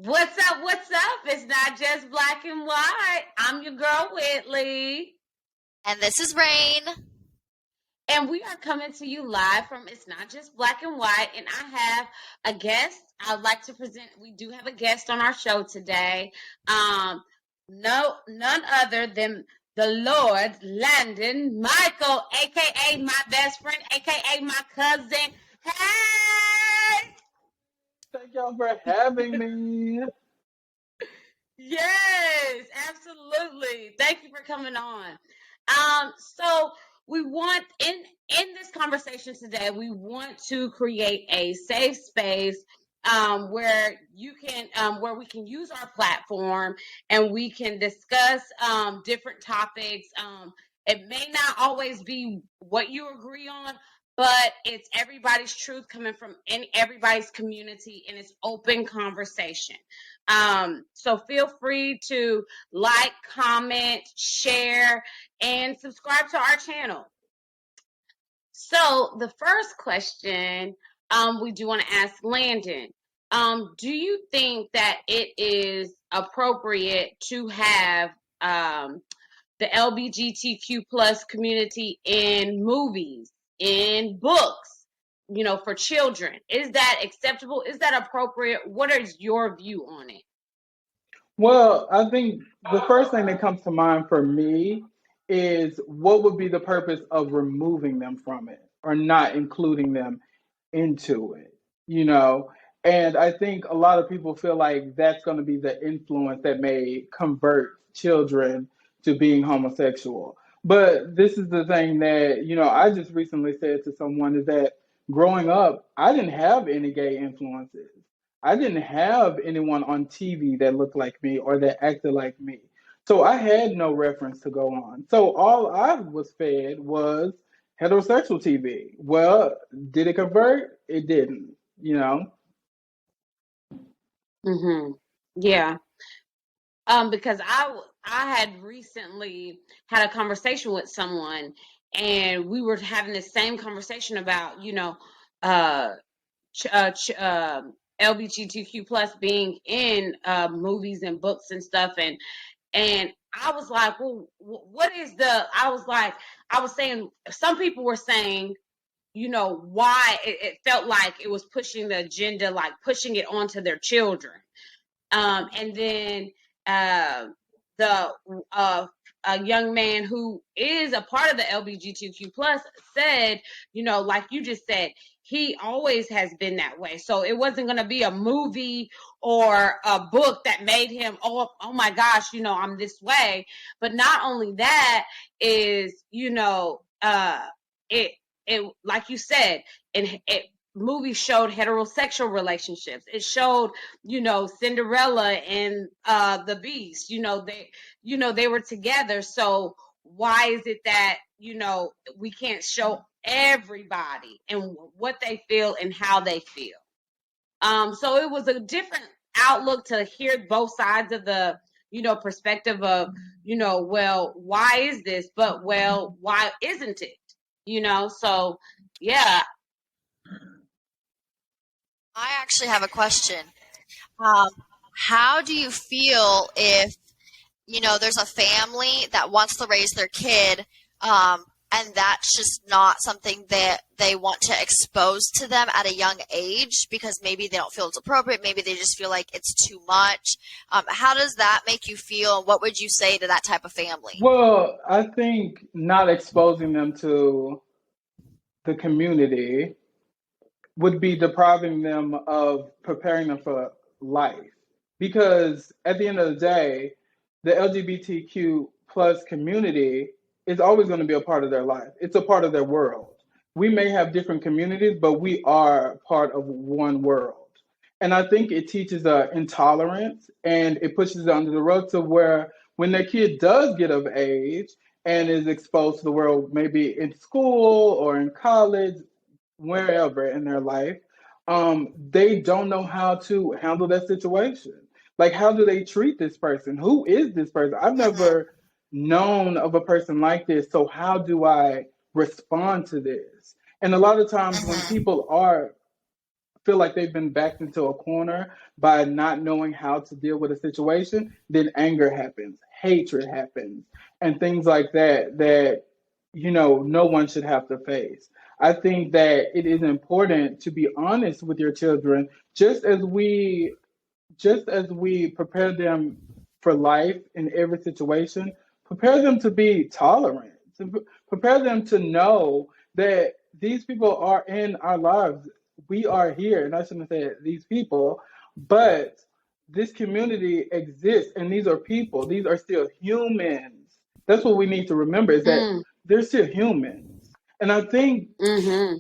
What's up? What's up? It's not just black and white. I'm your girl, Whitley. And this is Rain. And we are coming to you live from It's Not Just Black and White. And I have a guest I'd like to present. We do have a guest on our show today. None other than the Lord Landon Michael, aka my best friend, aka my cousin. Hey! Thank y'all for having me. Yes, absolutely. Thank you for coming on. So we want in this conversation today, we want to create a safe space where you can where we can use our platform and we can discuss different topics. It may not always be what you agree on, but it's everybody's truth coming from everybody's community, and it's open conversation. So feel free to like, comment, share, and subscribe to our channel. So the first question we do want to ask Landon. Do you think that it is appropriate to have the lbgtq plus community in movies, in books, for children? Is that acceptable? Is that appropriate? What is your view on it? Well, I think the first thing that comes to mind for me is what would be the purpose of removing them from it or not including them into it, you know? And I think a lot of people feel like that's going to be the influence that may convert children to being homosexual. But this is the thing that, I just recently said to someone is that growing up, I didn't have any gay influences. I didn't have anyone on TV that looked like me or that acted like me. So I had no reference to go on. So all I was fed was heterosexual TV. Well, did it convert? It didn't, you know? Mm-hmm. Yeah. Because I had recently had a conversation with someone, and we were having the same conversation about, uh, LGBTQ plus being in movies and books and stuff, and I was like, well, what is the? I was saying, some people were saying, why it felt like it was pushing the agenda, like pushing it onto their children. And then uh, the a young man who is a part of the LGBTQ plus said, like you just said, he always has been that way. So it wasn't going to be a movie or a book that made him, oh my gosh, I'm this way. But not only that is, it like you said, and it movie showed heterosexual relationships. It showed, Cinderella and the Beast. They were together. So why is it that we can't show everybody and what they feel and how they feel? So it was a different outlook to hear both sides of the perspective of well, why is this? But well, why isn't it? So yeah. I actually have a question. Um, how do you feel if, there's a family that wants to raise their kid, and that's just not something that they want to expose to them at a young age because maybe they don't feel it's appropriate, maybe they just feel like it's too much. How does that make you feel, and what would you say to that type of family? Well, I think not exposing them to the community would be depriving them of preparing them for life. Because at the end of the day, the LGBTQ plus community is always going to be a part of their life. It's a part of their world. We may have different communities, but we are part of one world. And I think it teaches intolerance and it pushes it under the rug to where when their kid does get of age and is exposed to the world, maybe in school or in college, wherever in their life, they don't know how to handle that situation. Like, how do they treat this person? Who is this person? I've Mm-hmm. never known of a person like this. So, how do I respond to this? And a lot of times, when Mm-hmm. people are feel like they've been backed into a corner by not knowing how to deal with a situation, then anger happens, hatred happens, and things like that that no one should have to face. I think that it is important to be honest with your children, just as we prepare them for life in every situation, prepare them to be tolerant, to prepare them to know that these people are in our lives. We are here, and I shouldn't say these people, but this community exists, and these are people. These are still humans. That's what we need to remember, is that Mm, they're still humans. And I think mm-hmm.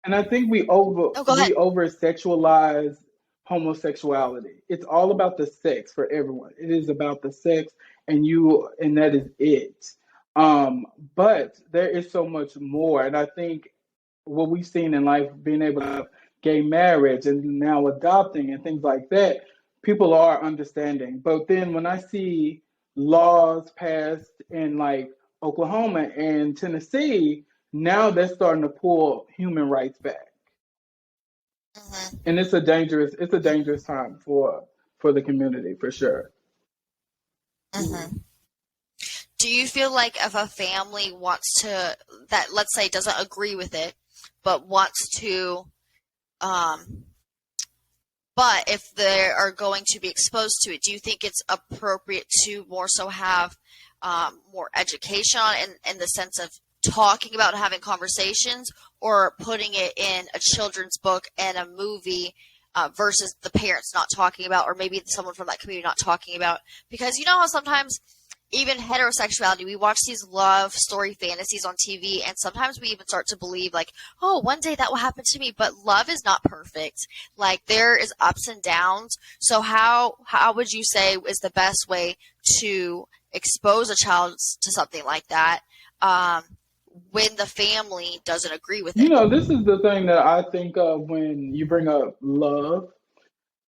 and I think we over Oh, go ahead. we over sexualize homosexuality. It's all about the sex for everyone. It is about the sex, and that is it. Um, but there is so much more, and I think what we've seen in life, being able to have gay marriage and now adopting and things like that, people are understanding. But then when I see laws passed in like Oklahoma and Tennessee, now they're starting to pull human rights back, Hmm. and it's a dangerous time for the community for sure. Hmm. Do you feel like if a family wants to, that let's say doesn't agree with it, but wants to, um, but if they are going to be exposed to it, do you think it's appropriate to more so have more education on it in the sense of talking about having conversations, or putting it in a children's book and a movie versus the parents not talking about, or maybe someone from that community not talking about? Because you know how sometimes even heterosexuality, we watch these love story fantasies on TV, and sometimes we even start to believe like, oh, one day that will happen to me. But love is not perfect. Like, there is ups and downs. So how would you say is the best way to expose a child to something like that um, when the family doesn't agree with it? This is the thing that I think of when you bring up love.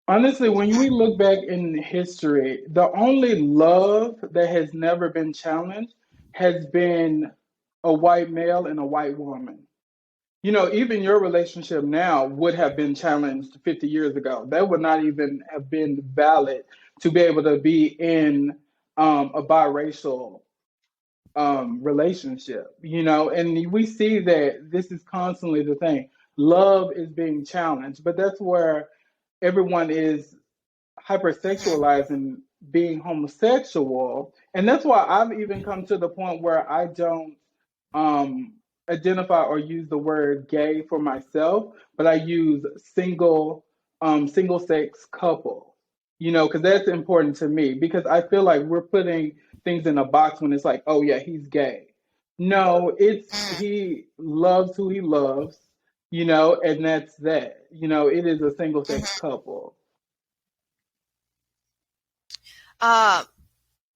Honestly, when we Hmm. look back in history, the only love that has never been challenged has been a white male and a white woman. Even your relationship now would have been challenged 50 years ago. That would not even have been valid to be able to be in a biracial relationship, and we see that this is constantly the thing. Love is being challenged, but that's where everyone is Hmm. hypersexualizing being homosexual. And that's why I've even come to the point where I don't um, identify or use the word gay for myself, but I use single sex couple, because that's important to me, because I feel like we're putting things in a box when it's like, oh yeah, he's gay. No, it's Mm. he loves who he loves, and that's that. It is a single sex Hmm. couple. Um,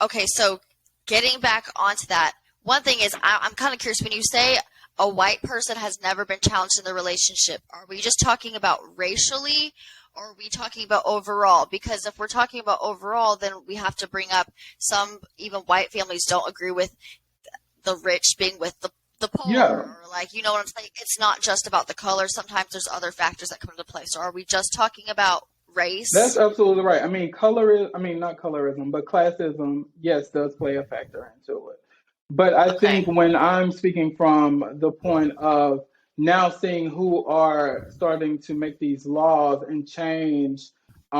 okay, so getting back onto that, one thing is I'm kind of curious when you say a white person has never been challenged in the relationship. Are we just talking about racially, or are we talking about overall? Because if we're talking about overall, then we have to bring up some even white families don't agree with the rich being with the poor, Yeah, or like, you know what I'm saying? It's not just about the color. Sometimes there's other factors that come into play. So are we just talking about that's race? absolutely right. Not colorism, but classism, yes, does play a factor into it. But I think Okay. when I'm speaking from the point of now seeing who are starting to make these laws and change the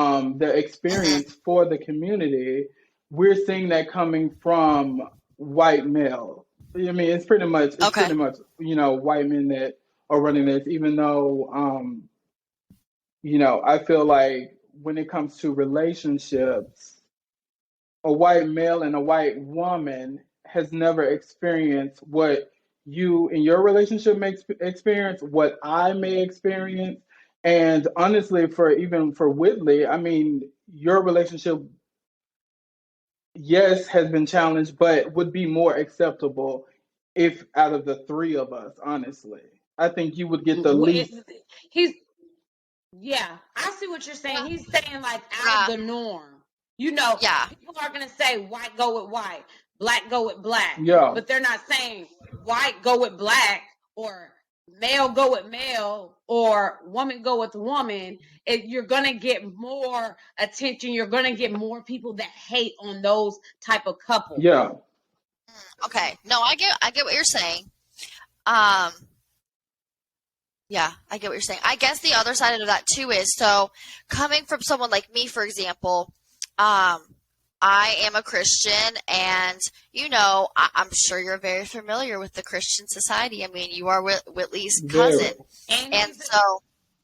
Hmm. experience for the community, we're seeing that coming from white male. I mean, it's Okay. pretty much, white men that are running this, even though I feel like when it comes to relationships, a white male and a white woman has never experienced what you in your relationship may experience, what I may experience. And honestly, for Whitley, I mean, your relationship, yes, has been challenged, but would be more acceptable if out of the three of us, honestly. I think you would get the Wh- least. it- He's Yeah, I see what you're saying. Well, He's saying like out of yeah, the norm. You know, yeah. people are gonna say white go with white, black go with black, Yeah. but they're not saying white go with black or male go with male or woman go with woman, you're gonna get more attention. You're gonna get more people that hate on those type of couples. Yeah. Okay. No, I get what you're saying. Um, yeah, I get what you're saying. I guess the other side of that too is, so coming from someone like me, for example, I am a Christian, and I'm sure you're very familiar with the Christian society. I mean, you are Whitley's cousin, and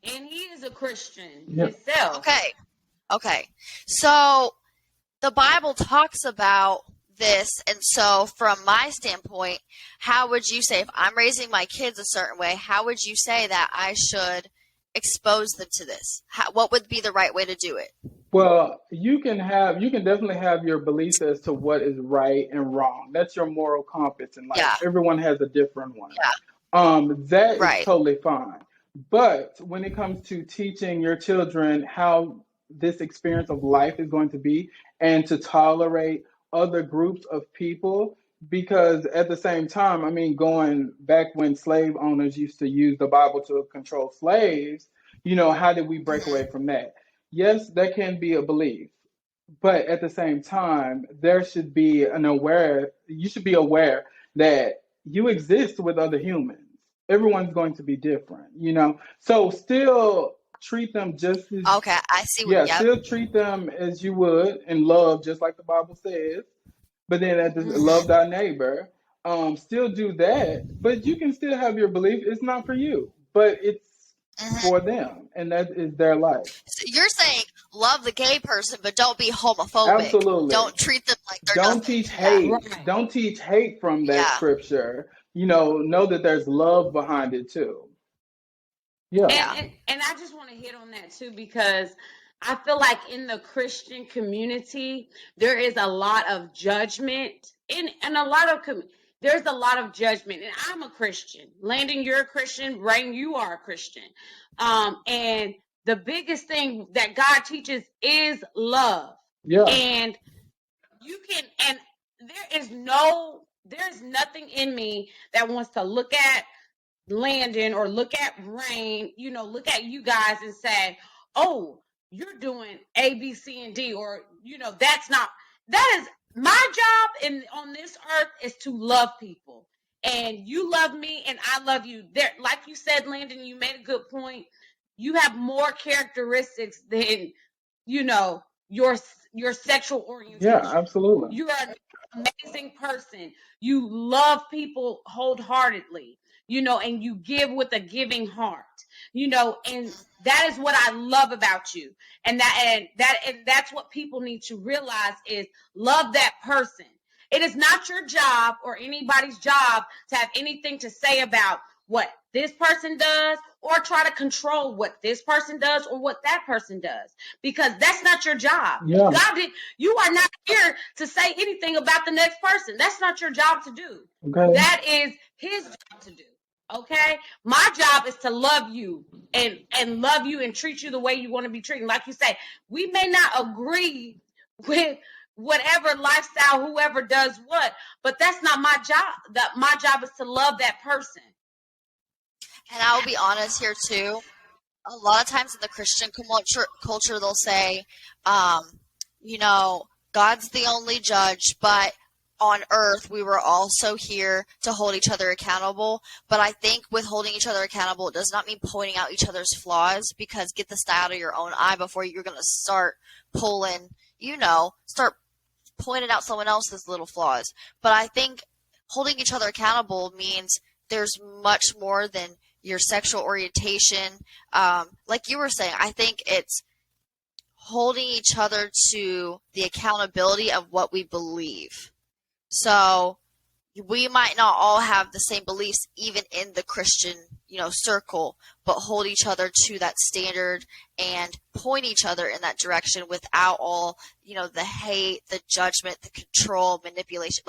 he is a Christian Yep. himself. Okay. So the Bible talks about this, and so from my standpoint, how would you say, if I'm raising my kids a certain way, how would you say that I should expose them to this? What would be the right way to do it? Well, you can definitely have your beliefs as to what is right and wrong. That's your moral compass in life. Yeah. Everyone has a different one. Yeah. That Right. is totally fine. But when it comes to teaching your children how this experience of life is going to be, and to tolerate other groups of people, because at the same time, I mean, going back when slave owners used to use the Bible to control slaves, how did we break away from that? Yes, that can be a belief, but at the same time, you should be aware that you exist with other humans. Everyone's going to be different, So still treat them just as, Okay, I see. Yep. still treat them as you would in love, just like the Bible says. But then love thy neighbor. Still do that, but you can still have your belief. It's not for you, but it's for them, and that is their life. So you're saying love the gay person, but don't be homophobic. Absolutely. Don't treat them like they're Don't nothing. teach hate. Right. Don't teach hate from that scripture. Know that there's love behind it too. Yeah. And I just want to hit on that too, because I feel like in the Christian community, there is a lot of judgment there's a lot of judgment. And I'm a Christian. Landon, you're a Christian. Rain, you are a Christian. And the biggest thing that God teaches is love. Yeah. And there's nothing in me that wants to look at Landon or look at Rain, look at you guys and say, oh, you're doing A, B, C, and D, or, that is my job on this earth is to love people. And you love me and I love you. There, like you said, Landon, you made a good point. You have more characteristics than, your sexual orientation. Yeah, absolutely. You're an amazing person. You love people wholeheartedly, and you give with a giving heart, and that is what I love about you. And that's what people need to realize is love that person. It is not your job or anybody's job to have anything to say about what this person does or try to control what this person does or what that person does, because that's not your job. Yeah. You are not here to say anything about the next person. That's not your job to do. Okay. That is his job to do. Okay? My job is to love you and love you and treat you the way you want to be treated. Like you say, we may not agree with whatever lifestyle, whoever does what, but that's not my job. My job is to love that person. And I will be honest here too. A lot of times in the Christian culture, they'll say, God's the only judge, but on earth we were also here to hold each other accountable. But I think with holding each other accountable, it does not mean pointing out each other's flaws, because get the sty out of your own eye before you're going to start pointing out someone else's little flaws. But I think holding each other accountable means there's much more than your sexual orientation. Like you were saying, I think it's holding each other to the accountability of what we believe. So we might not all have the same beliefs, even in the Christian, circle, but hold each other to that standard and point each other in that direction without all, the hate, the judgment, the control, manipulation.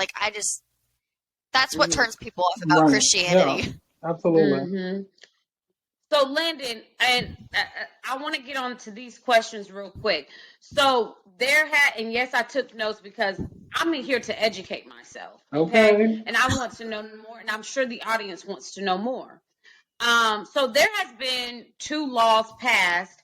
That's what turns people off about Christianity. Yeah, absolutely. Mm-hmm. So, Landon, and I want to get on to these questions real quick. So, and yes, I took notes because I'm here to educate myself. Okay. And I want to know more, and I'm sure the audience wants to know more. So there has been 2 laws passed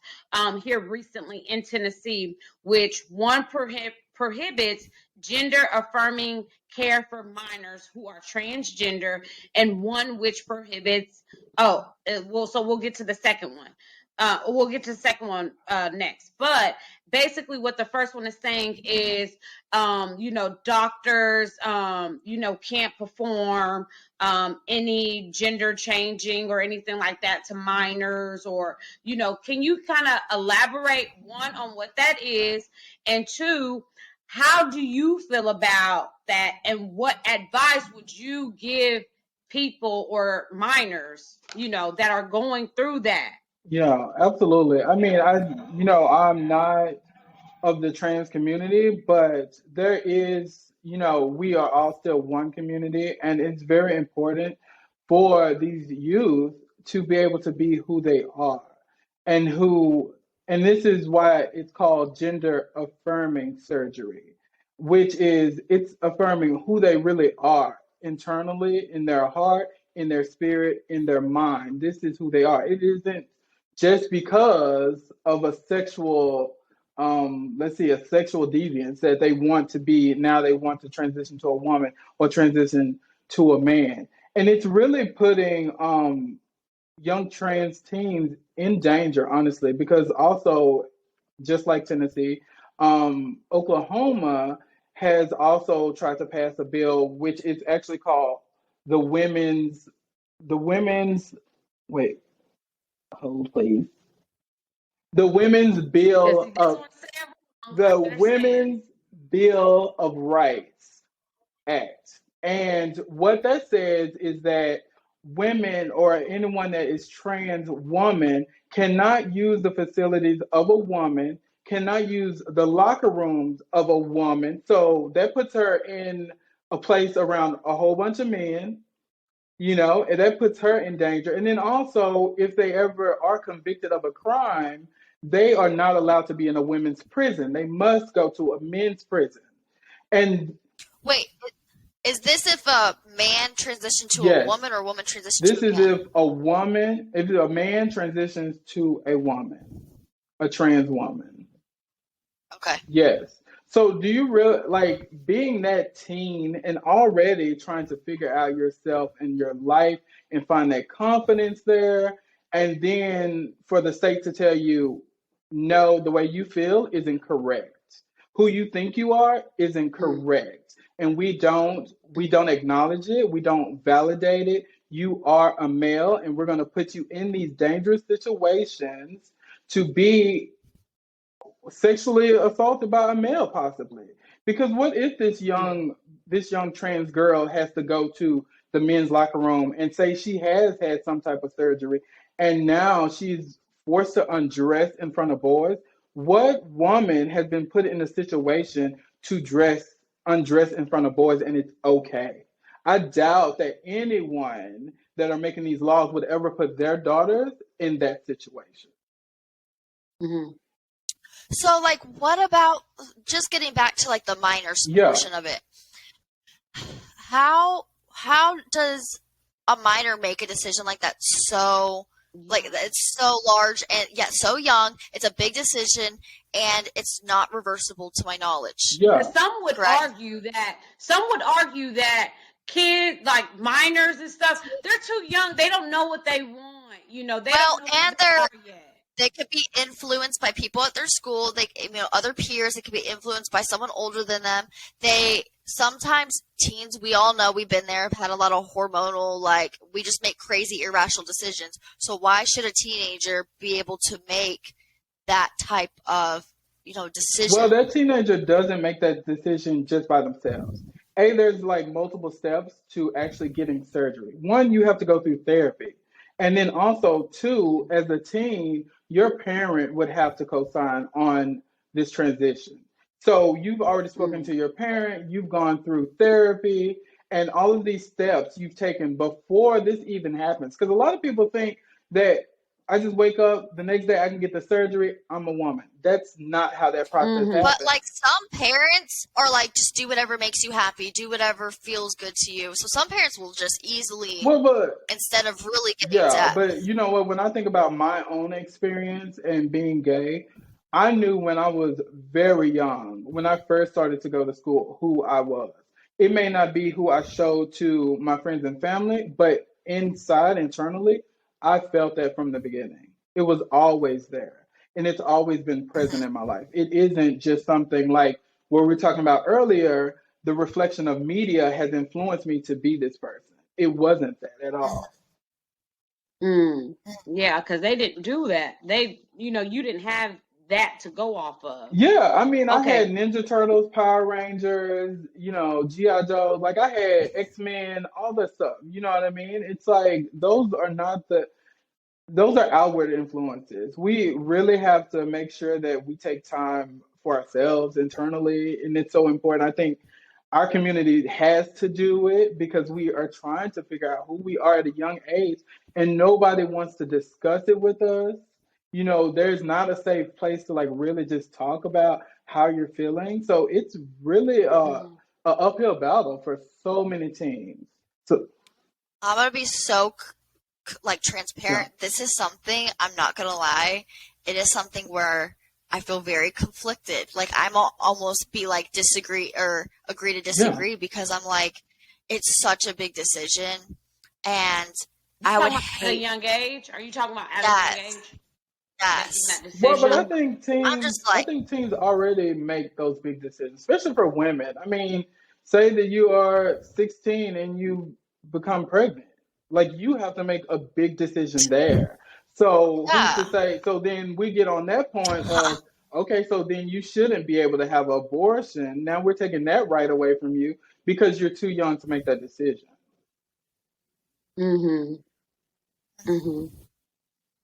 here recently in Tennessee, which one prohibits gender affirming care for minors who are transgender, and one which prohibits. So we'll get to the second one. We'll get to the second one next. But basically, what the first one is saying is, doctors, can't perform any gender changing or anything like that to minors, or can you kind of elaborate, one, on what that is, and two, how do you feel about that, and what advice would you give people or minors that are going through that? Yeah, absolutely. I mean, I'm not of the trans community, but there is, we are all still one community, and it's very important for these youth to be able to be who they are, and and this is why it's called gender affirming surgery, which is it's affirming who they really are internally, in their heart, in their spirit, in their mind. This is who they are. It isn't just because of a sexual let's see, a sexual deviance that they want to be, now they want to transition to a woman or transition to a man. And it's really putting young trans teens in danger, honestly, because also, just like Tennessee, Oklahoma has also tried to pass a bill which is actually called the women's, wait, hold please, the women's Yeah, bill see, that's of what I'm saying. I the don't understand. Women's Bill of Rights Act. And what that says is that women or anyone that is trans woman cannot use the facilities of a woman, cannot use the locker rooms of a woman. So that puts her in a place around a whole bunch of men, and that puts her in danger. And then also, if they ever are convicted of a crime, they are not allowed to be in a women's prison. They must go to a men's prison. And Wait, is this if a man transitioned to a yes, woman or a woman transitioned to this a is man? if a man transitions to a woman, a trans woman. Okay. Yes. So do you really like being that teen and already trying to figure out yourself and your life and find that confidence there? And then for the state to tell you, no, the way you feel is incorrect. Who you think you are is Mm. incorrect. And we don't acknowledge it, we don't validate it. You are a male, and we're going to put you in these dangerous situations to be sexually assaulted by a male, possibly. Because what if Yeah. this young trans girl has to go to the men's locker room and say she has had some type of surgery, and now she's forced to undress in front of boys? What woman has been put in a situation to undress in front of boys and it's okay? I doubt that anyone that are making these laws would ever put their daughters in that situation. Hmm. So, like, what about just getting back to like the minors Yeah. portion of it? How does a minor make a decision like that? So, like, it's so large and yet so young. It's a big decision, and it's not reversible, to my knowledge. Yeah. Because Correct? some would argue that kids, like minors and stuff, they're too young. They don't know what they want. They Well, don't know who and they are yet. they could be influenced by people at their school. They, other peers. They could be influenced by someone older than them. They sometimes teens. We all know we've been there. Have had a lot of hormonal. Like, we just make crazy, irrational decisions. So why should a teenager be able to make that type of Well, decision? that teenager doesn't make that decision just by themselves. There's like multiple steps to actually getting surgery. One, you have to go through therapy. And then also, two, as a teen, your parent would have to co-sign on this transition. So you've already spoken Mm. to your parent, you've gone through therapy, and all of these steps you've taken before this even happens. Because a lot of people think that I just wake up the next day, I can get the surgery, I'm a woman. That's not how that process Mm-hmm. But happens. like some parents are like, just do whatever makes you happy, do whatever feels good to you. So some parents will just easily, Well, but instead of really getting yeah, depth. but you know what? When I think about my own experience and being gay, I knew when I was very young, when I first started to go to school, who I was. It may not be who I showed to my friends and family, but inside, internally, I felt that from the beginning. It was always there, and it's always been present in my life. It isn't just something like what we were talking about earlier. The reflection of media has influenced me to be this person. It wasn't that at all. Mm. Yeah, because they didn't do that. You didn't have that to go off of. Yeah, I mean, I had Okay. Ninja Turtles, Power Rangers, G.I. Joe. Like, I had X-Men, all that stuff. You know what I mean? It's like those are outward influences. We really have to make sure that we take time for ourselves internally, and it's so important. I think our community has to do it because we are trying to figure out who we are at a young age, and nobody wants to discuss it with us. There's not a safe place to like really just talk about how you're feeling. So it's really Mm-hmm. a uphill battle for so many teams. So I'm gonna be so like yeah, transparent. This is something, I'm not gonna lie, it is something where I feel very conflicted. Like I'm almost be like disagree or agree to yeah. disagree because I'm like, it's such a big decision, and You I would talking about at a hate young age? Are you talking about at a young yes, age making yes. that Well, but I decision? think I'm teams, just I like, think teams already make those big decisions, especially for women. I mean, say that you are 16 and you become pregnant, like you have to make a big decision there. So who's to yeah. say? So then we get on that point of, okay, so then you shouldn't be able to have an abortion. Now we're taking that right away from you because you're too young to make that decision. Mm-hmm. Mm-hmm.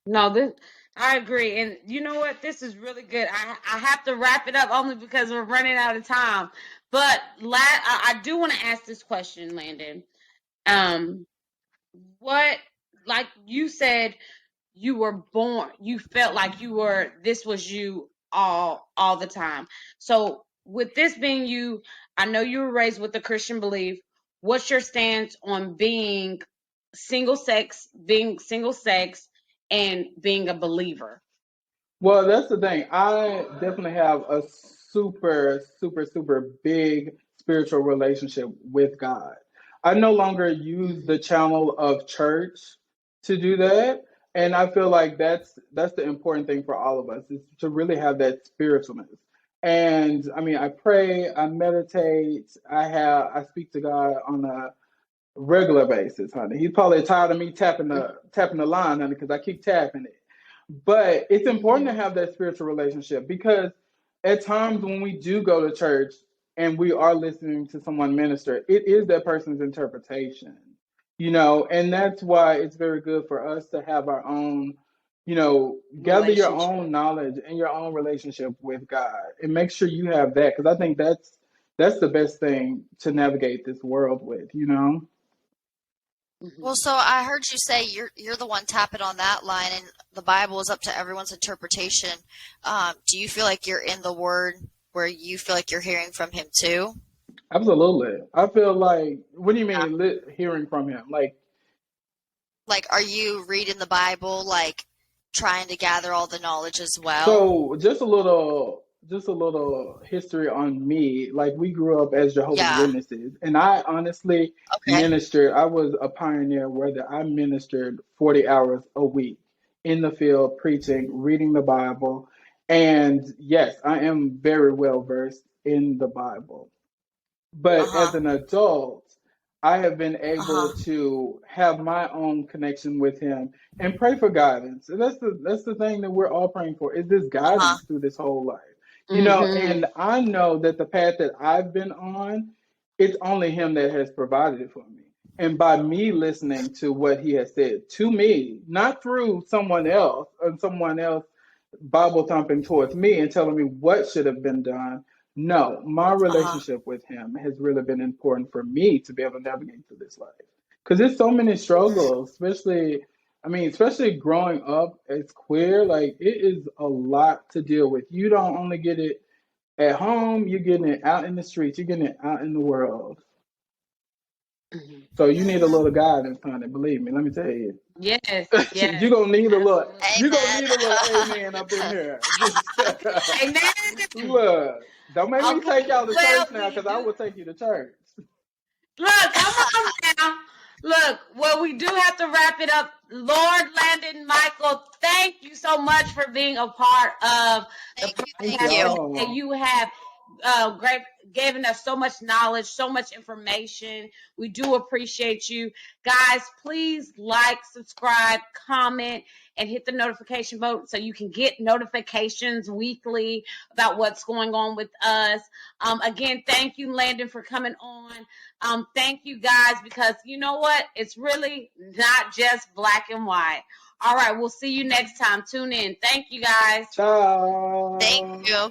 No, this I agree, and you know what? This is really good. I have to wrap it up only because we're running out of time. But I do want to ask this question, Landon. Um, what like you said, you were born, you felt like this was you all the time. So with this being you, I know you were raised with a Christian belief. What's your stance on being single sex and being a believer? Well, that's the thing. I definitely have a super, super, super big spiritual relationship with God. I no longer use the Mm-hmm. channel of church to do that, and I feel like that's the important thing for all of us is to really have that spiritualness. And I mean, I pray, I meditate, I speak to God on a regular basis, honey. He's probably tired of me tapping the line, honey, because I keep tapping it. But it's important to Mm-hmm. have that spiritual relationship because at times when we do go to church and we are listening to someone minister, it is that person's interpretation, and that's why it's very good for us to have our own, gather your own Relationship. knowledge and your own relationship with God and make sure you have that because I think that's the best thing to navigate this world with. Well, Mm-hmm. so I heard you say you're the one tapping on that line, and the Bible is up to everyone's interpretation. Do you feel like you're in the Word where you feel like you're hearing from Him too? Absolutely. I feel like, what do you Yeah. mean hearing from him? Like, Like, are you reading the Bible, like trying to gather all the knowledge as well? so just a little history on me. Like, we grew up as Jehovah's Yeah. Witnesses, and I honestly Okay. ministered. I was a pioneer where I ministered 40 hours a week in the field, preaching, reading the Bible. And yes, I am very well versed in the Bible. Uh But as huh. an adult, I have been Uh able huh. to have my own connection with him and pray for guidance. And that's the thing that we're all praying for is this Uh huh. guidance through this whole life. Mm-hmm. And I know that the path that I've been on, it's only him that has provided it for me. And by me listening to what he has said to me, not through someone else or someone else Bible thumping towards me and telling me what should have been done. No, my Uh huh. relationship with him has really been important for me to be able to navigate through this life. Because there's so many struggles, especially I mean, especially growing up as queer, like it is a lot to deal with. You don't only get it at home, you're getting it out in the streets, you're getting it out in the world. Mhm. So you need a little guidance on it, believe me. Let me tell you. Yes, yes, You're gonna need a little absolutely. you're gonna need a little Amen. amen up in here. Amen. Look, don't make me take Okay, y'all to well, church now we because I do. will take you to church. Look, come on now. Look, well, we do have to wrap it up. Lord Landon Michael, thank you so much for being a part of the Thank you. Thank Thank podcast you. today. y'all. You have great given us so much knowledge, so much information. We do appreciate you. Guys, please like, subscribe, comment, and hit the notification button so you can get notifications weekly about what's going on with us. Again, thank you, Landon, for coming on. Thank you guys, because you know what? It's really not just black and white. All right, we'll see you next time. Tune in. Thank you guys. Ciao. Thank you.